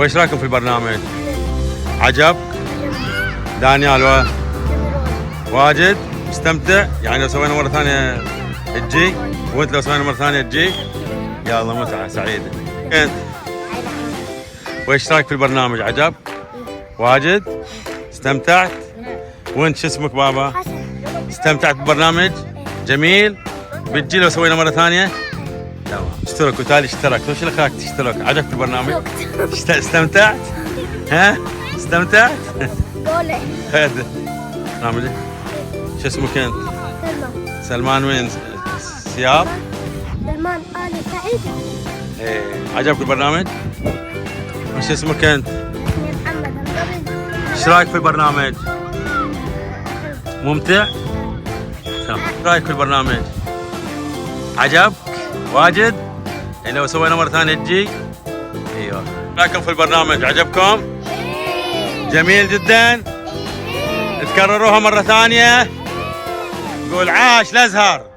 وايش رايكم في البرنامج؟ عجب؟ دانيال واجد مستمتع؟ يعني لو سوينا مرة ثانية تجي؟ وانت لو سوينا مرة ثانية تجي؟ يلا متعة سعيدة. انت وايش رايك في البرنامج؟ عجب؟ واجد؟ استمتعت؟ وانت شو اسمك بابا؟ استمتعت بالبرنامج؟ جميل؟ بتجي لو سوينا مرة ثانية؟ تمام. اشترك وتالي اشترك، وش اللي خلاك تشترك؟ عجبك البرنامج؟ استمتعت؟ ها؟ استمتعت؟ هذا برنامج شو اسمك انت؟ سلمان وين؟ سياب؟ سلمان آل سعيد. ايه عجبك البرنامج؟ وش اسمك انت؟ محمد. ايش رايك في البرنامج؟ ممتع؟ تمام. ايش رايك في البرنامج؟ عجب؟ واجد؟ يعني لو سوينا مرة ثانية تجي؟ ايوه. ايش رايكم في البرنامج؟ عجبكم؟ جميل جدا؟ تكرروها مرة ثانية؟ قول عاش الازهر.